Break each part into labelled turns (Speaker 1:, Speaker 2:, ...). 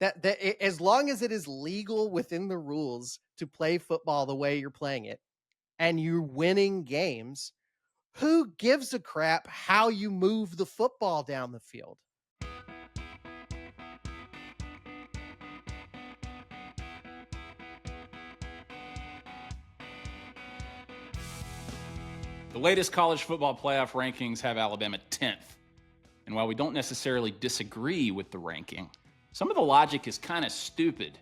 Speaker 1: as long as it is legal within the rules to play football the way you're playing it and you're winning games, who gives a crap how you move the football down the field?
Speaker 2: The latest college football playoff rankings have Alabama 10th. And while we don't necessarily disagree with the ranking, some of the logic is kind of stupid.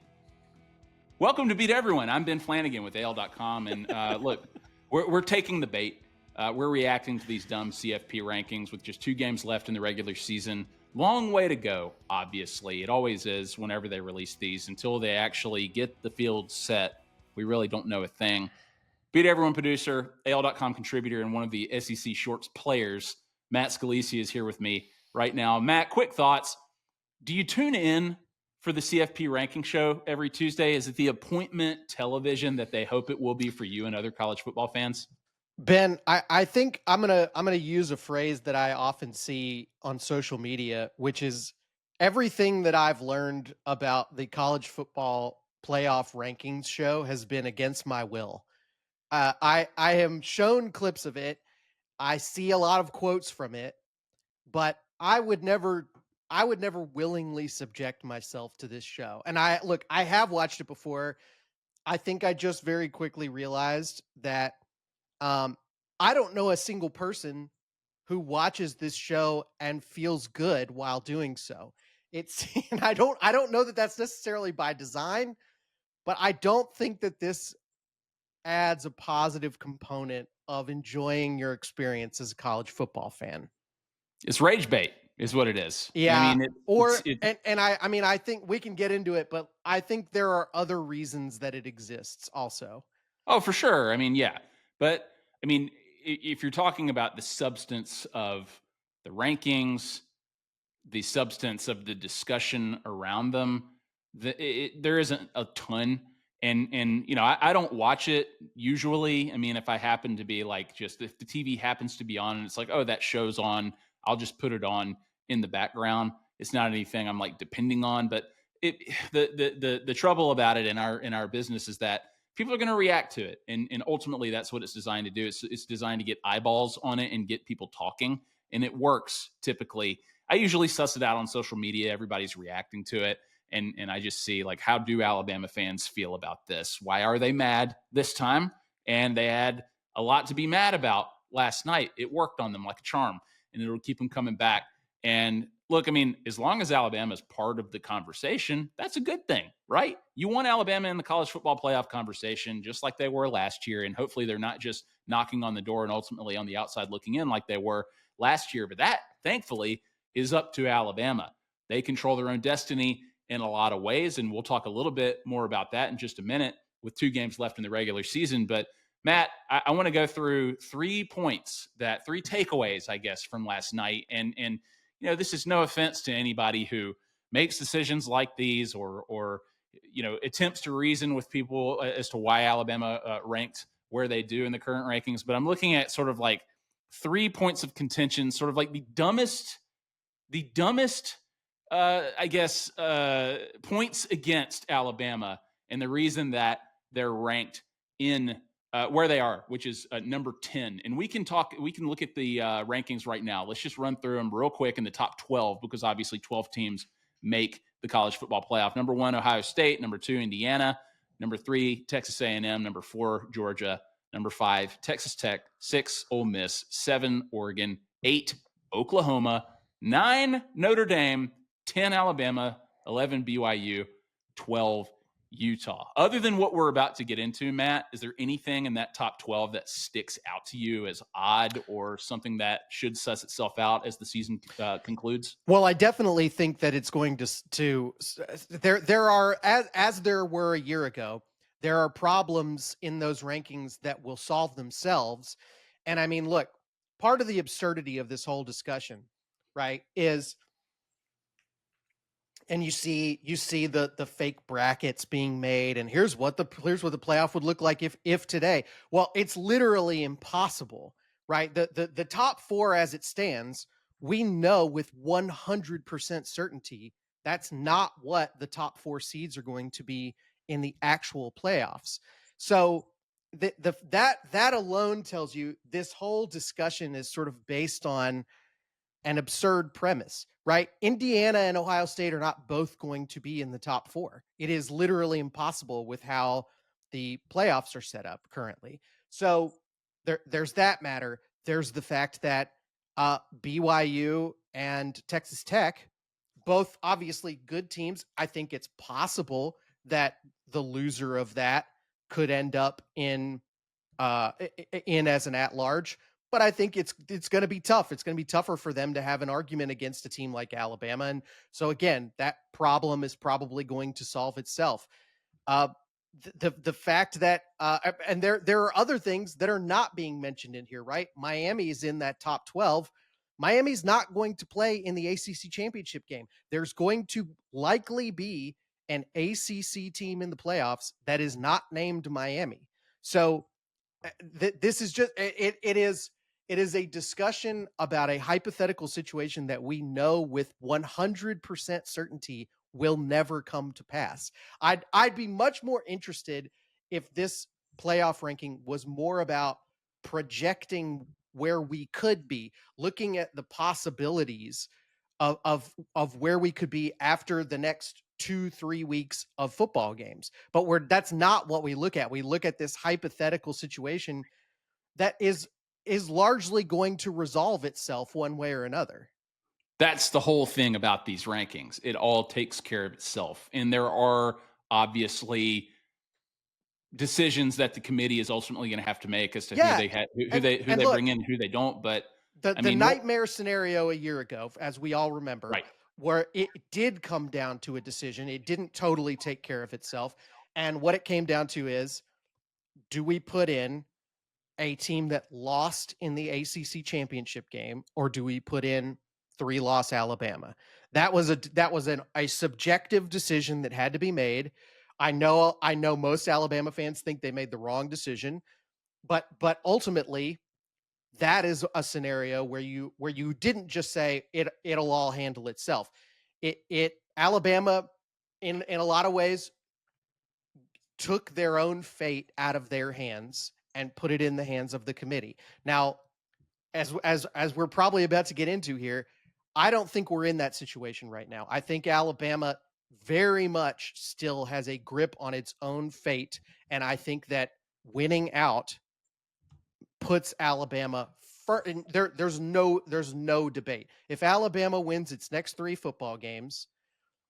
Speaker 2: Welcome to Beat Everyone. I'm Ben Flanagan with AL.com. And look, we're taking the bait. We're reacting to these dumb CFP rankings with just 2 games left in the regular season. Long way to go, obviously. It always is whenever they release these. Until they actually get the field set, we really don't know a thing. Beat Everyone producer, AL.com contributor, and one of the SEC Shorts players, Matt Scalici, is here with me right now. Matt, quick thoughts. Do you tune in for the CFP ranking show every Tuesday? Is it the appointment television that they hope it will be for you and other college football fans?
Speaker 1: Ben, I think I'm gonna use a phrase that I often see on social media, which is everything that I've learned about the college football playoff rankings show has been against my will. I am shown clips of it. I see a lot of quotes from it, but I would never willingly subject myself to this show. And I have watched it before. I think I just very quickly realized that I don't know a single person who watches this show and feels good while doing so. And I don't know that that's necessarily by design, but I don't think that this adds a positive component of enjoying your experience as a college football fan.
Speaker 2: It's rage bait is what it is.
Speaker 1: Yeah.
Speaker 2: I mean,
Speaker 1: I think we can get into it, but I think there are other reasons that it exists also.
Speaker 2: Oh, for sure. I mean, yeah. But I mean, if you're talking about the substance of the rankings, the substance of the discussion around them, there isn't a ton. And you know, I don't watch it usually. I mean, if I happen to be like, just if the TV happens to be on and it's like, oh, that show's on, I'll just put it on in the background. It's not anything I'm like depending on. But the trouble about it in our business is that people are going to react to it, and ultimately that's what it's designed to do. It's designed to get eyeballs on it and get people talking, and it works typically. I usually suss it out on social media. Everybody's reacting to it. And I just see, like, how do Alabama fans feel about this? Why are they mad this time? And they had a lot to be mad about last night. It worked on them like a charm, and it'll keep them coming back. And look, I mean, as long as Alabama is part of the conversation, that's a good thing, right? You want Alabama in the college football playoff conversation, just like they were last year. And hopefully they're not just knocking on the door and ultimately on the outside looking in like they were last year. But that, thankfully, is up to Alabama. They control their own destiny in a lot of ways. And we'll talk a little bit more about that in just a minute with 2 games left in the regular season. But Matt, I want to go through 3 takeaways, I guess, from last night. And you know, this is no offense to anybody who makes decisions like these or you know, attempts to reason with people as to why Alabama ranked where they do in the current rankings. But I'm looking at sort of like 3 points of contention, sort of like the dumbest points against Alabama, and the reason that they're ranked in where they are, which is number 10. And we can look at the rankings right now. Let's just run through them real quick in the top 12, because obviously 12 teams make the college football playoff. Number 1, Ohio State. Number 2, Indiana. Number 3, Texas A&M. Number 4, Georgia. Number 5, Texas Tech. 6, Ole Miss. 7, Oregon. 8, Oklahoma. 9, Notre Dame. 10, Alabama. 11, BYU. 12, Utah. Other than what we're about to get into, Matt, is there anything in that top 12 that sticks out to you as odd or something that should suss itself out as the season concludes?
Speaker 1: Well, I definitely think that it's going to there are, as there were a year ago, there are problems in those rankings that will solve themselves. And I mean, look, part of the absurdity of this whole discussion, right, is, and you see the fake brackets being made, and here's what the playoff would look like if today. Well, it's literally impossible, right? The top 4 as it stands, we know with 100% certainty That's not what the top 4 seeds are going to be in the actual playoffs. So that alone tells you this whole discussion is sort of based on an absurd premise, right? Indiana and Ohio State are not both going to be in the top 4. It is literally impossible with how the playoffs are set up currently. So there's that matter. There's the fact that BYU and Texas Tech, both obviously good teams. I think it's possible that the loser of that could end up in as an at large. But I think it's going to be tough. It's going to be tougher for them to have an argument against a team like Alabama. And so again, that problem is probably going to solve itself. Uh, the fact that and there are other things that are not being mentioned in here, right? Miami is in that top 12. Miami's not going to play in the ACC championship game. There's going to likely be an ACC team in the playoffs that is not named Miami. So this is just it is a discussion about a hypothetical situation that we know with 100% certainty will never come to pass. I'd be much more interested if this playoff ranking was more about projecting where we could be, looking at the possibilities of where we could be after the next 2-3 weeks of football games. But that's not what we look at. We look at this hypothetical situation that is largely going to resolve itself one way or another.
Speaker 2: That's the whole thing about these rankings. It all takes care of itself. And there are obviously decisions that the committee is ultimately going to have to make as to who
Speaker 1: Yeah.
Speaker 2: they had, who
Speaker 1: And
Speaker 2: they
Speaker 1: look,
Speaker 2: bring in, who they don't. But I
Speaker 1: the
Speaker 2: mean,
Speaker 1: nightmare scenario a year ago, as we all remember,
Speaker 2: right.
Speaker 1: where it did come down to a decision, it didn't totally take care of itself. And what it came down to is, do we put in a team that lost in the ACC championship game, or do we put in 3-loss Alabama? That was a subjective decision that had to be made. I know most Alabama fans think they made the wrong decision, but ultimately that is a scenario where you didn't just say it'll all handle itself. It Alabama in a lot of ways took their own fate out of their hands and put it in the hands of the committee. Now, as we're probably about to get into here, I don't think we're in that situation right now. I think Alabama very much still has a grip on its own fate, and I think that winning out puts Alabama there's no debate. If Alabama wins its next 3 football games,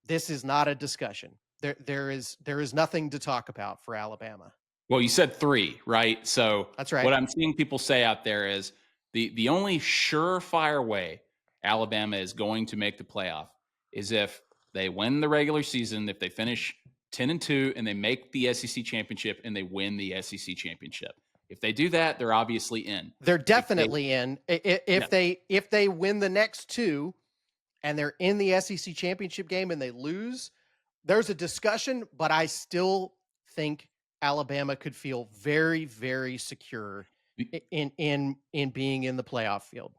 Speaker 1: this is not a discussion. There is nothing to talk about for Alabama.
Speaker 2: Well, you said 3, right? So
Speaker 1: That's right.
Speaker 2: what I'm seeing people say out there is the only surefire way Alabama is going to make the playoff is if they win the regular season, if they finish 10-2 and they make the SEC championship and they win the SEC championship. If they do that, they're obviously in.
Speaker 1: They're
Speaker 2: If they
Speaker 1: definitely in.
Speaker 2: Yeah.
Speaker 1: If they win the next 2 and they're in the SEC championship game and they lose, there's a discussion, but I still think Alabama could feel very, very secure in being in the playoff field.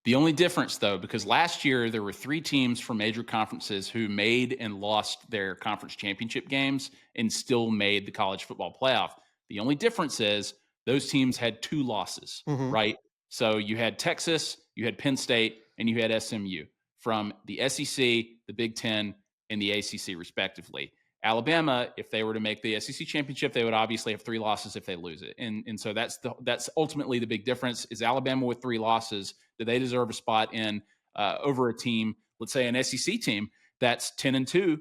Speaker 2: The only difference, though, because last year there were 3 teams from major conferences who made and lost their conference championship games and still made the college football playoff. The only difference is those teams had 2 losses,
Speaker 1: Mhm.
Speaker 2: right? So you had Texas, you had Penn State, and you had SMU from the SEC, the Big Ten, and the ACC, respectively. Alabama, if they were to make the SEC championship, they would obviously have 3 losses if they lose it, and so that's ultimately the big difference. Is Alabama with 3 losses, do they deserve a spot in over a team, let's say an SEC team that's 10-2,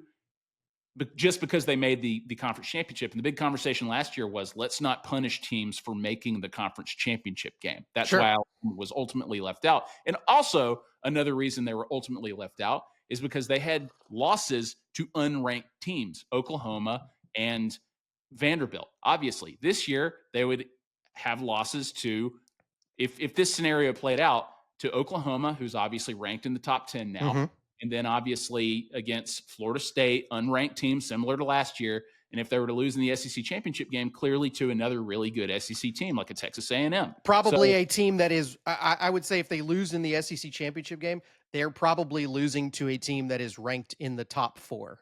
Speaker 2: but just because they made the conference championship? And the big conversation last year was, let's not punish teams for making the conference championship game. That's
Speaker 1: Sure.
Speaker 2: why Alabama was ultimately left out. And also another reason they were ultimately left out is because they had losses to unranked teams, Oklahoma and Vanderbilt. Obviously, this year they would have losses to, if this scenario played out, to Oklahoma, who's obviously ranked in the top 10 now,
Speaker 1: Mhm.
Speaker 2: and then obviously against Florida State, unranked team similar to last year. And if they were to lose in the SEC championship game, clearly to another really good SEC team like a Texas A&M.
Speaker 1: Probably
Speaker 2: So
Speaker 1: a team that is I would say if they lose in the SEC championship game, they're probably losing to a team that is ranked in the top 4.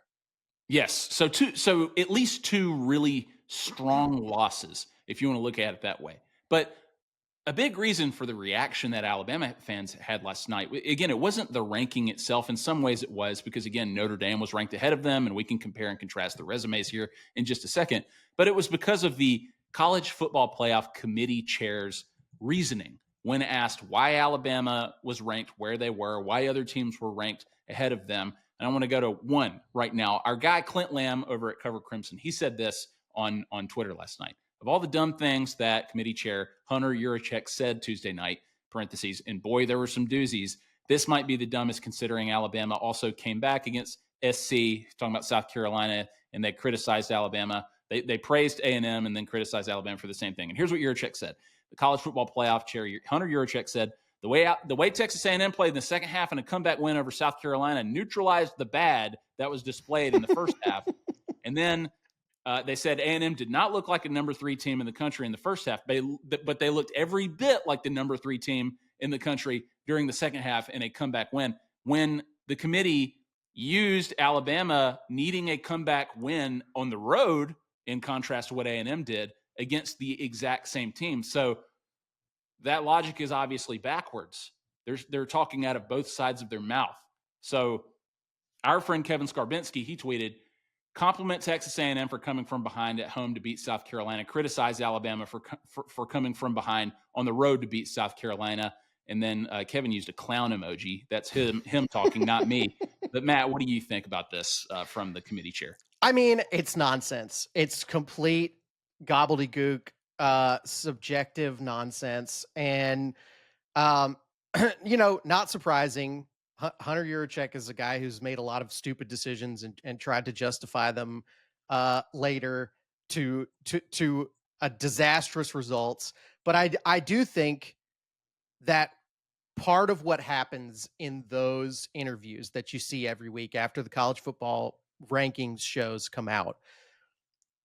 Speaker 2: Yes. So at least two really strong losses, if you want to look at it that way. But a big reason for the reaction that Alabama fans had last night, again, it wasn't the ranking itself. In some ways, it was because, again, Notre Dame was ranked ahead of them, and we can compare and contrast the resumes here in just a second. But it was because of the College Football Playoff Committee chair's reasoning when asked why Alabama was ranked where they were, why other teams were ranked ahead of them. And I want to go to one right now. Our guy, Clint Lamb, over at Cover Crimson, he said this on Twitter last night. Of all the dumb things that committee chair Hunter Yurachek said Tuesday night, parentheses, and boy, there were some doozies, this might be the dumbest considering Alabama also came back against SC, talking about South Carolina, and they criticized Alabama. They praised A&M and then criticized Alabama for the same thing. And here's what Yurachek said. The college football playoff chair, Hunter Yurachek, said, the way Texas A&M played in the second half in a comeback win over South Carolina neutralized the bad that was displayed in the first half. And then they said A&M did not look like a number 3 team in the country in the first half, but they looked every bit like the number 3 team in the country during the second half in a comeback win. When the committee used Alabama needing a comeback win on the road, in contrast to what A&M did against the exact same team. So that logic is obviously backwards. They're talking out of both sides of their mouth. So our friend Kevin Skarbinski, he tweeted, compliment Texas A&M for coming from behind at home to beat South Carolina. Criticize Alabama for coming from behind on the road to beat South Carolina. And then Kevin used a clown emoji. That's him talking, not me. But Matt, what do you think about this from the committee chair?
Speaker 1: I mean, it's nonsense. It's complete gobbledygook, subjective nonsense. And, um, not surprising. Hunter Yurachek is a guy who's made a lot of stupid decisions and tried to justify them later to a disastrous results. But I do think that part of what happens in those interviews that you see every week after the college football rankings shows come out,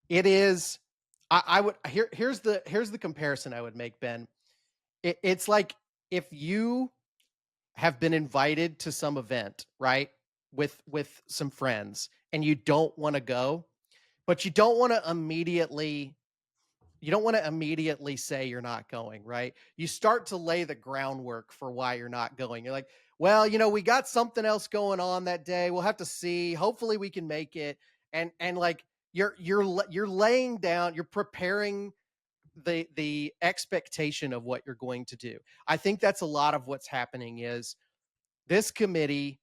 Speaker 1: it is I would here's the comparison I would make, Ben. It's like if you have been invited to some event, right? With some friends and you don't want to go, but you don't want to immediately say you're not going, right? You start to lay the groundwork for why you're not going. You're like, well, we got something else going on that day. We'll have to see. Hopefully we can make it. And like you're laying down, you're preparing the expectation of what you're going to do. I think that's a lot of what's happening is this committee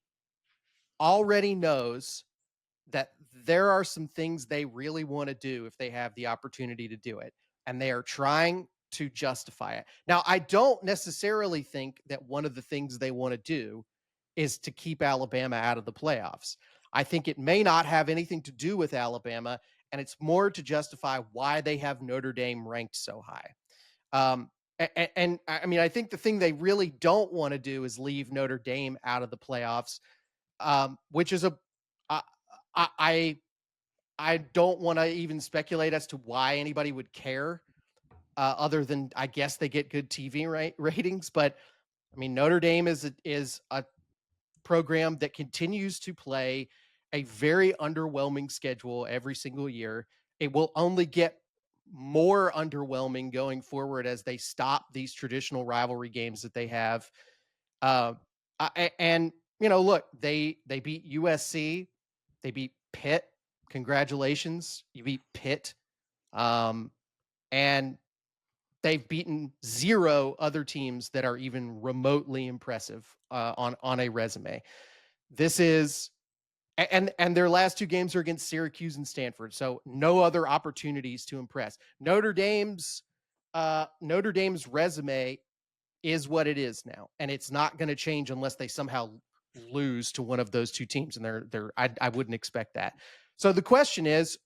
Speaker 1: already knows that there are some things they really want to do if they have the opportunity to do it, and they are trying to justify it. Now, I don't necessarily think that one of the things they want to do is to keep Alabama out of the playoffs. I think it may not have anything to do with Alabama, and it's more to justify why they have Notre Dame ranked so high. And I mean, I think the thing they really don't want to do is leave Notre Dame out of the playoffs, which is I I I don't want to even speculate as to why anybody would care, other than I guess they get good TV ratings. But I mean, Notre Dame is a program that continues to play a very underwhelming schedule every single year. It will only get more underwhelming going forward as they stop these traditional rivalry games that they have. Uh, and look, they beat USC, they beat Pitt. Congratulations, you beat Pitt. Um, and they've beaten 0 other teams that are even remotely impressive on a resume. This is and their last 2 games are against Syracuse and Stanford, so no other opportunities to impress. Notre Dame's resume is what it is now, and it's not going to change unless they somehow lose to one of those 2 teams, and I wouldn't expect that. So the question is,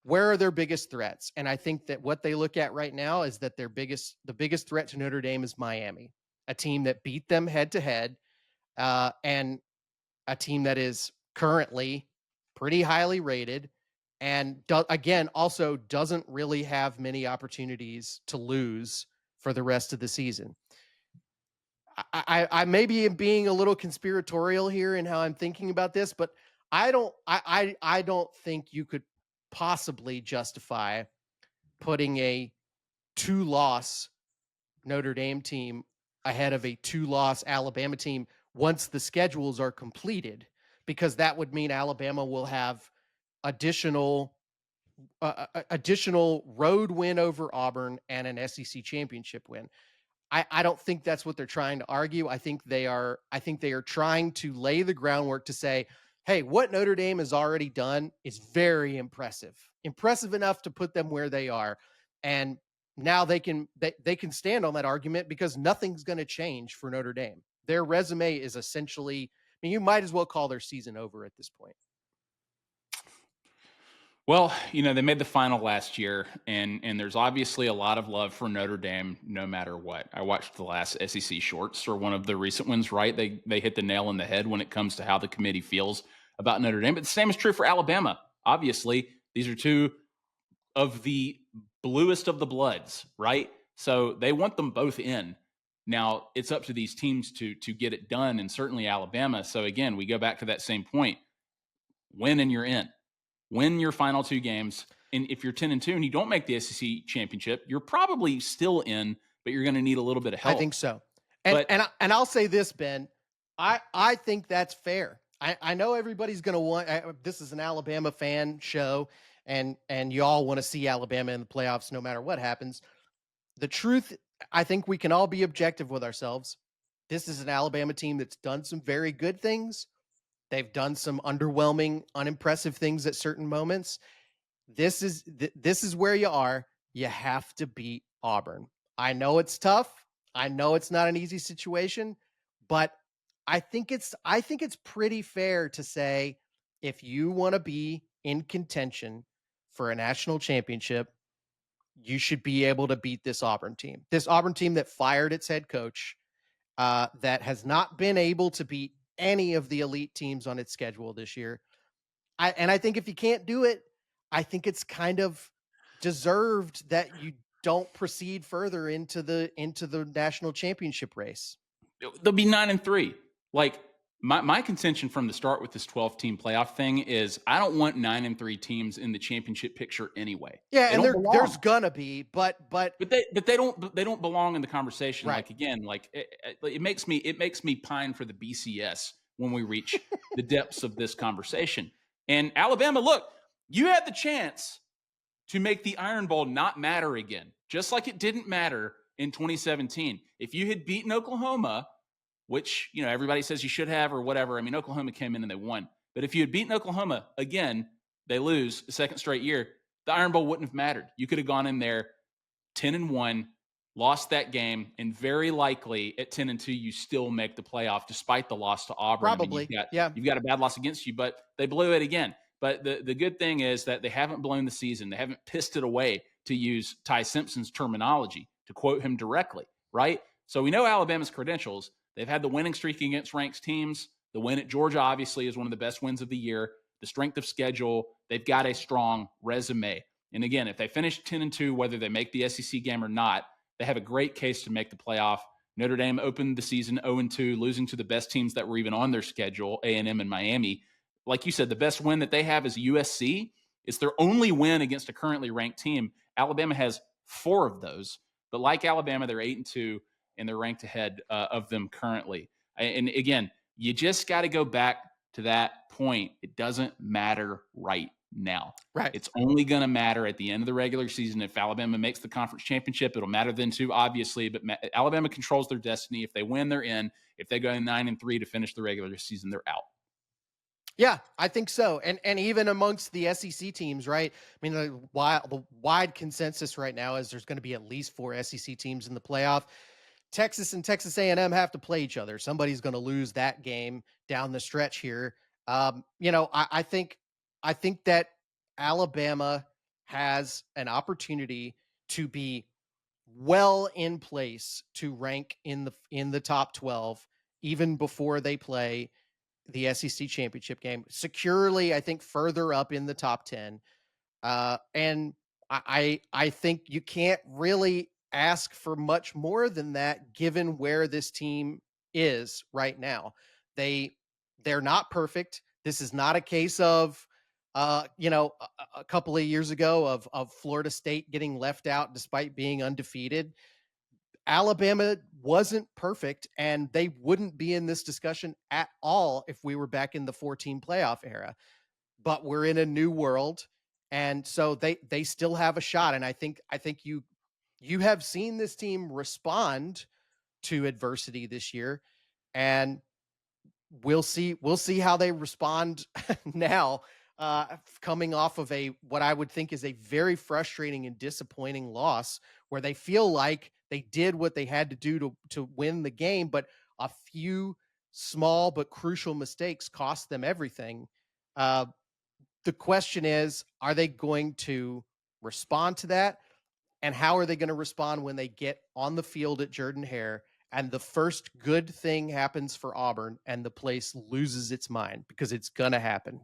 Speaker 1: where are their biggest threats? And I think that what they look at right now is that the biggest threat to Notre Dame is Miami, a team that beat them head to head, and a team that is currently pretty highly rated, and again also doesn't really have many opportunities to lose for the rest of the season. I maybe am being a little conspiratorial here in how I'm thinking about this, but I don't think you could possibly justify putting a two-loss Notre Dame team ahead of a two-loss Alabama team once the schedules are completed, because that would mean Alabama will have additional additional road win over Auburn and an SEC championship win. I don't think that's what they're trying to argue. I think they are trying to lay the groundwork to say, hey, what Notre Dame has already done is very impressive. Impressive enough to put them where they are. And now they can stand on that argument because nothing's going to change for Notre Dame. Their resume is essentially, I mean, you might as well call their season over at this point.
Speaker 2: Well, they made the final last year, and there's obviously a lot of love for Notre Dame, no matter what. I watched the last SEC shorts or one of the recent ones. Right, they hit the nail on the head when it comes to how the committee feels about Notre Dame. But the same is true for Alabama. Obviously, these are two of the bluest of the bloods, right? So they want them both in. Now it's up to these teams to get it done, and certainly Alabama. So again, we go back to that same point: win and you're in. Win your final two games. And if you're 10-2 and you don't make the SEC championship, you're probably still in, but you're going to need a little bit of
Speaker 1: I
Speaker 2: help.
Speaker 1: think so. And
Speaker 2: But
Speaker 1: I'll say this, Ben. I think that's fair. I know everybody's going to want. This is an Alabama fan show, and y'all want to see Alabama in the playoffs no matter what happens. The truth, I think we can all be objective with ourselves. This is an Alabama team that's done some very good things. They've done some underwhelming, unimpressive things at certain moments. This is where you are. You have to beat Auburn. I know it's tough. I know it's not an easy situation, but I think it's pretty fair to say if you want to be in contention for a national championship, you should be able to beat this Auburn team. This Auburn team that fired its head coach, that has not been able to beat any of the elite teams on its schedule this year. I think if you can't do it, I think it's kind of deserved that you don't proceed further into the national championship race.
Speaker 2: they'll be 9-3. Like my contention from the start with this 12-team playoff thing is I don't want 9-3 teams in the championship picture anyway.
Speaker 1: Yeah,
Speaker 2: They
Speaker 1: and
Speaker 2: don't
Speaker 1: there's
Speaker 2: belong.
Speaker 1: gonna be, but
Speaker 2: But they don't belong in the conversation.
Speaker 1: right.
Speaker 2: Like again, like it makes me pine for the BCS when we reach the depths of this conversation. And Alabama, look, you had the chance to make the Iron Bowl not matter again, just like it didn't matter in 2017. If you had beaten Oklahoma, which everybody says you should have or whatever. I mean, Oklahoma came in and they won. But if you had beaten Oklahoma again, they lose the second straight year. The Iron Bowl wouldn't have mattered. You could have gone in there 10-1, lost that game, and very likely at 10-2 you still make the playoff despite the loss to Auburn. I mean, you've
Speaker 1: Probably.
Speaker 2: got
Speaker 1: Yeah.
Speaker 2: you've got a bad loss against you, but they blew it again. But the good thing is that they haven't blown the season. They haven't pissed it away, to use Ty Simpson's terminology, to quote him directly, right? So we know Alabama's credentials. They've had the winning streak against ranked teams. The win at Georgia, obviously, is one of the best wins of the year. The strength of schedule, they've got a strong resume. And again, if they finish 10-2, whether they make the SEC game or not, they have a great case to make the playoff. Notre Dame opened the season 0-2, losing to the best teams that were even on their schedule, A&M and Miami. Like you said, the best win that they have is USC. It's their only win against a currently ranked team. Alabama has 4 of those. But like Alabama, they're 8-2, and they're ranked ahead of them currently. And again, you just got to go back to that point. It doesn't matter right now.
Speaker 1: Right.
Speaker 2: It's only going to matter at the end of the regular season. If Alabama makes the conference championship, it'll matter then too, obviously. But Alabama controls their destiny. If they win, they're in. If they go 9-3 to finish the regular season, they're out.
Speaker 1: Yeah, I think so. And even amongst the SEC teams, right? I mean, the wide consensus right now is there's going to be at least 4 SEC teams in the playoff. Texas and Texas A&M have to play each other. Somebody's going to lose that game down the stretch here. I think that Alabama has an opportunity to be well in place to rank in the top 12 even before they play the SEC championship game. Securely, I think further up in the top 10. And I think you can't really ask for much more than that, given where this team is right now. They they're not perfect. This is not a case of a couple of years ago of Florida State getting left out despite being undefeated. Alabama wasn't perfect, and they wouldn't be in this discussion at all if we were back in the 14 playoff era. But we're in a new world, and so they still have a shot. And I think you have seen this team respond to adversity this year, and we'll see how they respond now, coming off of a what I would think is a very frustrating and disappointing loss, where they feel like they did what they had to do to win the game, but a few small but crucial mistakes cost them everything. Uh, the question is, are they going to respond to that? And how are they going to respond when they get on the field at Jordan Hare and the first good thing happens for Auburn and the place loses its mind? Because it's going to happen.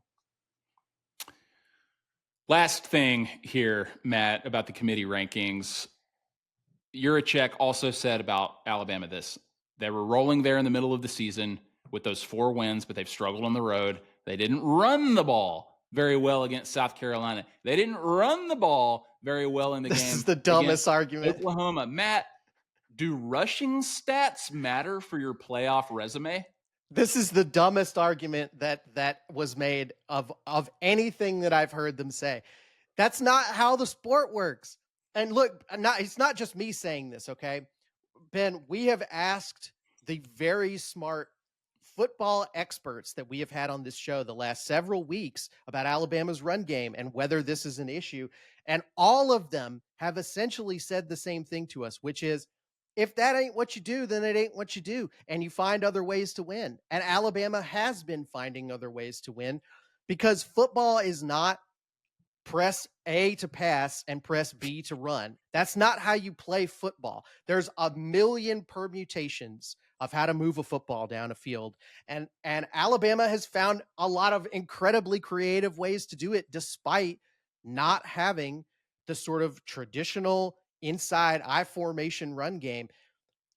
Speaker 2: Last thing here, Matt, about the committee rankings. Yurichek also said about Alabama this. They were rolling there in the middle of the season with those 4 wins, but they've struggled on the road. They didn't run the ball very well against South Carolina. They didn't run the ball very well in the
Speaker 1: This is
Speaker 2: game
Speaker 1: the dumbest
Speaker 2: against
Speaker 1: argument.
Speaker 2: Oklahoma. Matt, do rushing stats matter for your playoff resume?
Speaker 1: This is the dumbest argument that was made of anything that I've heard them say. That's not how the sport works. And look, it's not just me saying this, okay? Ben, we have asked the very smart football experts that we have had on this show the last several weeks about Alabama's run game and whether this is an issue. And all of them have essentially said the same thing to us, which is, if that ain't what you do, then it ain't what you do. And you find other ways to win. And Alabama has been finding other ways to win, because football is not press A to pass and press B to run. That's not how you play football. There's a million permutations of how to move a football down a field. And Alabama has found a lot of incredibly creative ways to do it, despite not having the sort of traditional inside I formation run game.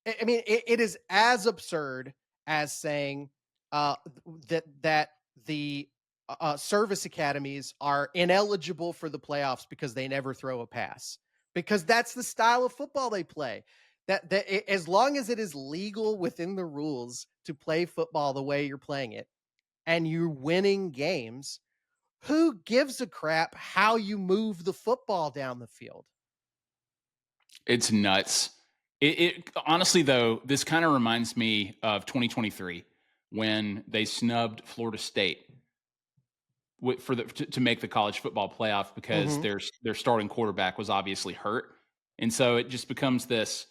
Speaker 1: I mean, it is as absurd as saying that the service academies are ineligible for the playoffs because they never throw a pass, because that's the style of football they play. As long as it is legal within the rules to play football the way you're playing it, and you're winning games, who gives a crap how you move the football down the field?
Speaker 2: It's nuts. It honestly though, this kind of reminds me of 2023 when they snubbed Florida State for to make the college football playoff because
Speaker 1: Hmm.
Speaker 2: their starting quarterback was obviously hurt, and so it just becomes this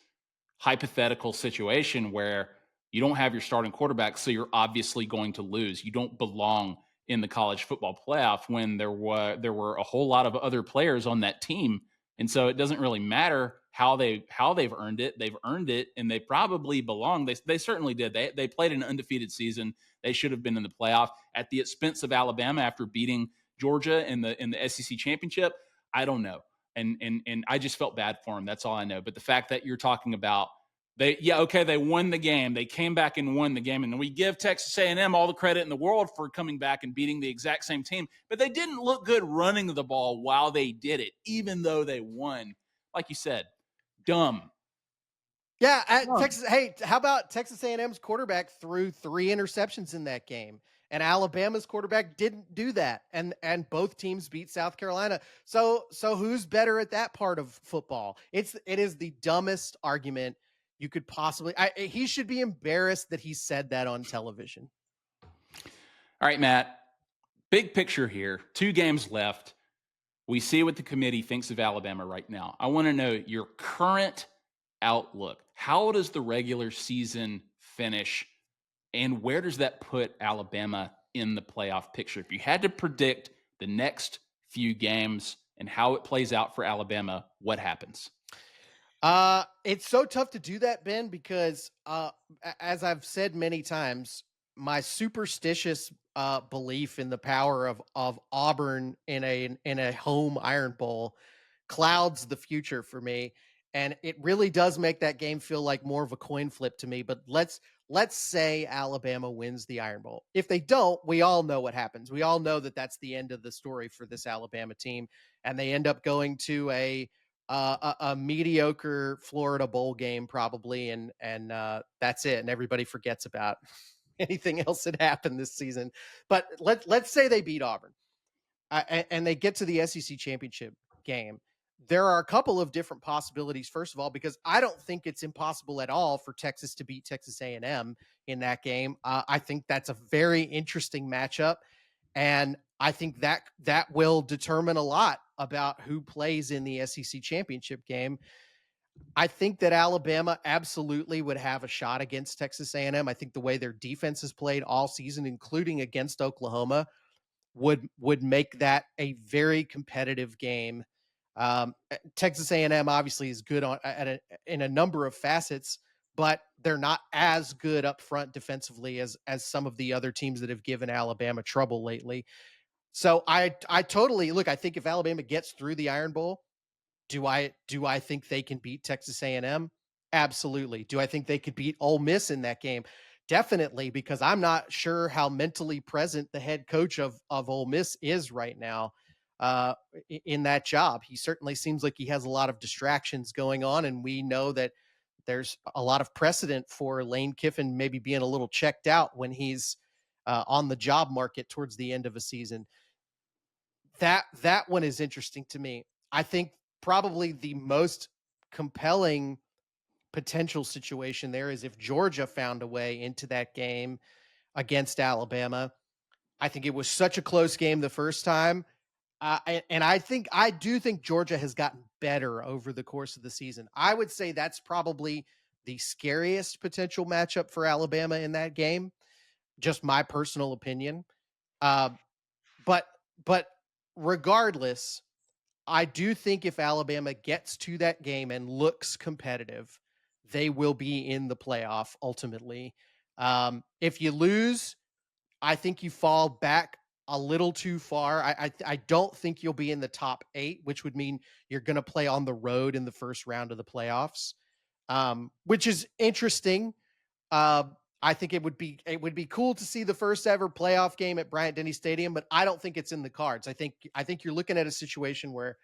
Speaker 2: hypothetical situation where you don't have your starting quarterback, so you're obviously going to lose. You don't belong in the college football playoff when there were a whole lot of other players on that team, and so it doesn't really matter how they've earned it. They've earned it, and they probably belong. They certainly did. They played an undefeated season. They should have been in the playoff at the expense of Alabama after beating Georgia in the SEC championship. I don't know, and I just felt bad for them. That's all I know. But the fact that you're talking about they won the game. They came back and won the game, and we give Texas A&M all the credit in the world for coming back and beating the exact same team. But they didn't look good running the ball while they did it, even though they won. Like you said, dumb.
Speaker 1: Yeah,
Speaker 2: Dumb.
Speaker 1: Texas. Hey, how about Texas A&M's quarterback threw 3 interceptions in that game, and Alabama's quarterback didn't do that, and both teams beat South Carolina. So who's better at that part of football? It is the dumbest argument you could possibly. He should be embarrassed that he said that on television.
Speaker 2: All right, Matt. Big picture here. 2 games left. We see what the committee thinks of Alabama right now. I want to know your current outlook. How does the regular season finish, and where does that put Alabama in the playoff picture? If you had to predict the next few games and how it plays out for Alabama, what happens?
Speaker 1: It's so tough to do that, Ben, because as I've said many times, my superstitious belief in the power of Auburn in a home Iron Bowl clouds the future for me. and it really does make that game feel like more of a coin flip to me. But let's say Alabama wins the Iron Bowl. If they don't, we all know what happens. We all know that that's the end of the story for this Alabama team, and they end up going to a mediocre Florida bowl game probably, and that's it, and everybody forgets about anything else that happened this season. But let's say they beat Auburn, and they get to the SEC championship game. There are a couple of different possibilities. First of all, because I don't think it's impossible at all for Texas to beat Texas A&M in that game. I think that's a very interesting matchup, and I think that will determine a lot about who plays in the SEC championship game. I think that Alabama absolutely would have a shot against Texas A&M. I think the way their defense has played all season, including against Oklahoma, would make that a very competitive game. Texas A&M obviously is good in a number of facets, but they're not as good up front defensively as some of the other teams that have given Alabama trouble lately. So I totally look. I think if Alabama gets through the Iron Bowl, do I think they can beat Texas A&M? Absolutely. Do I think they could beat Ole Miss in that game? Definitely, because I'm not sure how mentally present the head coach of Ole Miss is right now uh, in that job. He certainly seems like he has a lot of distractions going on, and we know that there's a lot of precedent for Lane Kiffin maybe being a little checked out when he's on the job market towards the end of a season. That one is interesting to me. I think probably the most compelling potential situation there is if Georgia found a way into that game against Alabama. I think it was such a close game the first time. And I do think Georgia has gotten better over the course of the season. I would say that's probably the scariest potential matchup for Alabama in that game. Just my personal opinion. Uh, but but regardless, I do think if Alabama gets to that game and looks competitive, they will be in the playoff ultimately. If you lose, I think you fall back a little too far. I don't think you'll be in the top 8, which would mean you're going to play on the road in the first round of the playoffs, which is interesting. uh, I think it would be cool to see the first ever playoff game at Bryant Denny Stadium, but I don't think it's in the cards. I think you're looking at a situation where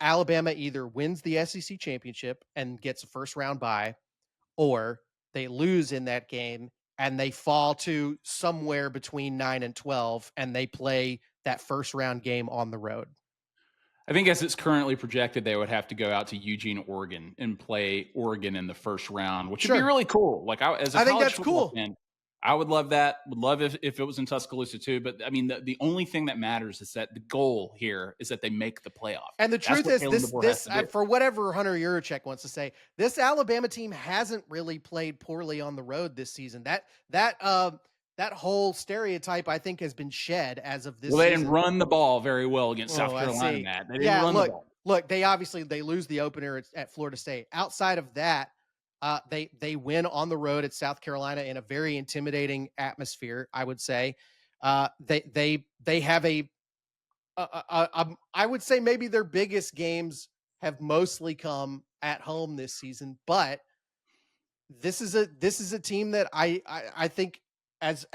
Speaker 1: Alabama either wins the SEC championship and gets a first round bye, or they lose in that game and they fall to somewhere between 9 and 12 and they play that first round game on the road.
Speaker 2: I think as it's currently projected, they would have to go out to Eugene, Oregon, and play Oregon in the first round, which would be
Speaker 1: Sure.
Speaker 2: really cool. Like as a
Speaker 1: I think
Speaker 2: college
Speaker 1: that's
Speaker 2: football
Speaker 1: cool.
Speaker 2: fan, I would love that. Would love if it was in Tuscaloosa too. But I mean, the only thing that matters is that the goal here is that they make the playoff.
Speaker 1: And the
Speaker 2: That's
Speaker 1: truth
Speaker 2: what
Speaker 1: is,
Speaker 2: Kalen DeBoer has to do.
Speaker 1: for whatever Hunter Yurachek wants to say, this Alabama team hasn't really played poorly on the road this season. That whole stereotype, I think, has been shed as of this
Speaker 2: Well, they didn't
Speaker 1: season.
Speaker 2: run the ball very well against
Speaker 1: Oh,
Speaker 2: South
Speaker 1: I
Speaker 2: Carolina,
Speaker 1: see.
Speaker 2: Matt. They didn't
Speaker 1: Yeah,
Speaker 2: run the
Speaker 1: look,
Speaker 2: ball.
Speaker 1: they lose the opener at Florida State. Outside of that, they win on the road at South Carolina in a very intimidating atmosphere, I would say. They have I would say maybe their biggest games have mostly come at home this season, but this is a team that I think, as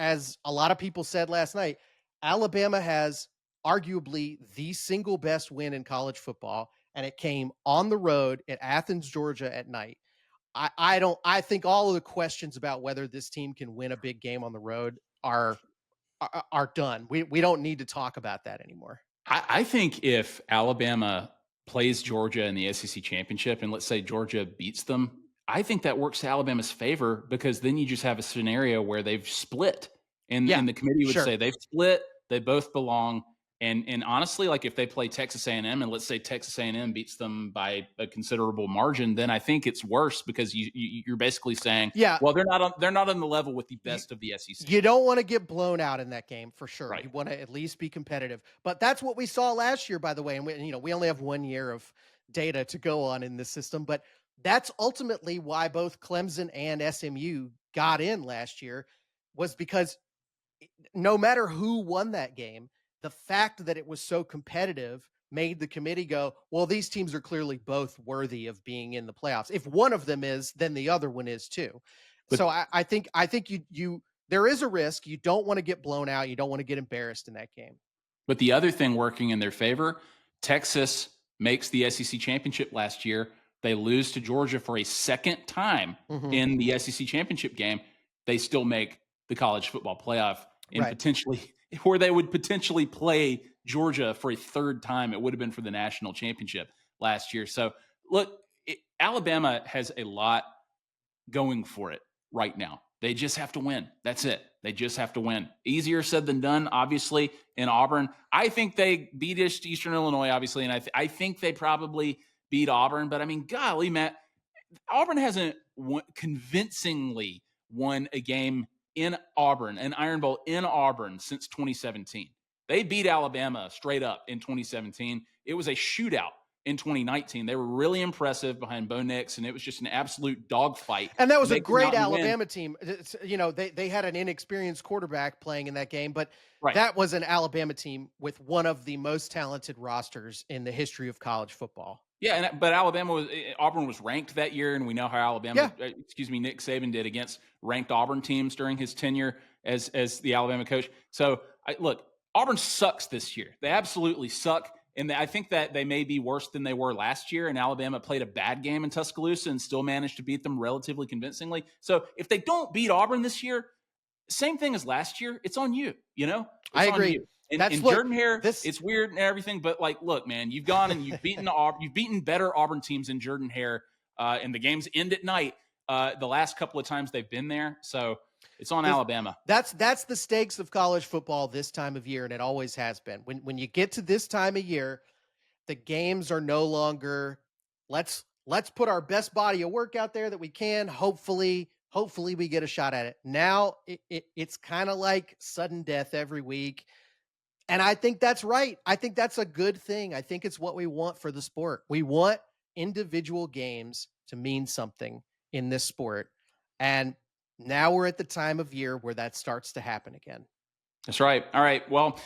Speaker 1: a lot of people said last night, Alabama has arguably the single best win in college football, and it came on the road at Athens, Georgia at night. I think all of the questions about whether this team can win a big game on the road are done. We don't need to talk about that anymore.
Speaker 2: I think if Alabama plays Georgia in the SEC championship, and let's say Georgia beats them, I think that works to Alabama's favor because then you just have a scenario where they've split,
Speaker 1: Yeah,
Speaker 2: and the committee would
Speaker 1: sure.
Speaker 2: say they've split, they both belong. And honestly, like if they play Texas A&M, and let's say Texas A&M beats them by a considerable margin, then I think it's worse because you're basically saying,
Speaker 1: Yeah,
Speaker 2: well, they're not on the level with the
Speaker 1: you,
Speaker 2: best of the SEC,
Speaker 1: you don't want to get blown out in that game for sure.
Speaker 2: right?
Speaker 1: You want to at least be competitive. But that's what we saw last year, by the way. And we only have 1 year of data to go on in this system, but that's ultimately why both Clemson and SMU got in last year, was because no matter who won that game, the fact that it was so competitive made the committee go, well, these teams are clearly both worthy of being in the playoffs. If one of them is, then the other one is too. So
Speaker 2: But
Speaker 1: I think you there is a risk. You don't want to get blown out. You don't want to get embarrassed in that game.
Speaker 2: But the other thing working in their favor, Texas makes the SEC championship last year. They lose to Georgia for a second time
Speaker 1: Mhm.
Speaker 2: in the SEC championship game. They still make the college football playoff and
Speaker 1: Right.
Speaker 2: potentially where they would potentially play Georgia for a third time. It would have been for the national championship last year. So look, Alabama has a lot going for it right now. They just have to win. That's it. They just have to win. Easier said than done, obviously, in Auburn. I think they beat Eastern Illinois, obviously, and I think they probably beat Auburn. But I mean, golly, Matt, Auburn hasn't convincingly won a game in Auburn, an Iron Bowl in Auburn since 2017. They beat Alabama straight up in 2017. It was a shootout in 2019. They were really impressive behind Bo Nix, and it was just an absolute dogfight.
Speaker 1: And that
Speaker 2: And
Speaker 1: was a
Speaker 2: they come
Speaker 1: great
Speaker 2: out and win.
Speaker 1: Alabama team. They had an inexperienced quarterback playing in that game, but
Speaker 2: Right.
Speaker 1: that was an Alabama team with one of the most talented rosters in the history of college football.
Speaker 2: Yeah, but Auburn was ranked that year, and we know how
Speaker 1: Yeah.
Speaker 2: Nick Saban did against ranked Auburn teams during his tenure as the Alabama coach. So look, Auburn sucks this year. They absolutely suck, and I think that they may be worse than they were last year. And Alabama played a bad game in Tuscaloosa and still managed to beat them relatively convincingly. So if they don't beat Auburn this year, same thing as last year. It's on you.
Speaker 1: I
Speaker 2: It's on
Speaker 1: agree.
Speaker 2: you. And,
Speaker 1: That's
Speaker 2: and
Speaker 1: what
Speaker 2: Jordan Hare,
Speaker 1: this
Speaker 2: it's weird and everything, but like, look, man, you've gone and you've beaten you've beaten better Auburn teams than Jordan Hare, and the games end at night. The last couple of times they've been there, so it's on
Speaker 1: this
Speaker 2: Alabama.
Speaker 1: that's the stakes of college football this time of year, and it always has been. When you get to this time of year, the games are no longer let's put our best body of work out there that we can. Hopefully we get a shot at it. Now it's kind of like sudden death every week. And I think that's right. I think that's a good thing. I think it's what we want for the sport. We want individual games to mean something in this sport. And now we're at the time of year where that starts to happen again.
Speaker 2: That's right. All right. Well,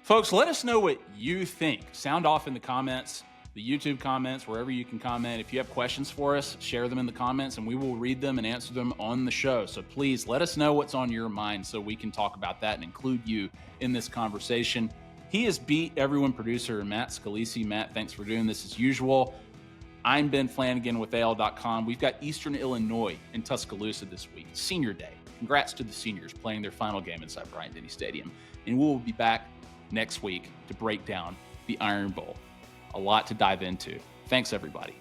Speaker 2: folks, let us know what you think. Sound off in the comments, the YouTube comments, wherever you can comment. If you have questions for us, share them in the comments and we will read them and answer them on the show. So please let us know what's on your mind so we can talk about that and include you in this conversation. He has beat everyone producer Matt Scalici. Matt, thanks for doing this as usual. I'm Ben Flanagan with AL.com. We've got Eastern Illinois in Tuscaloosa this week, Senior Day. Congrats to the seniors playing their final game inside Bryant-Denny Stadium. And we'll be back next week to break down the Iron Bowl. A lot to dive into. Thanks, everybody.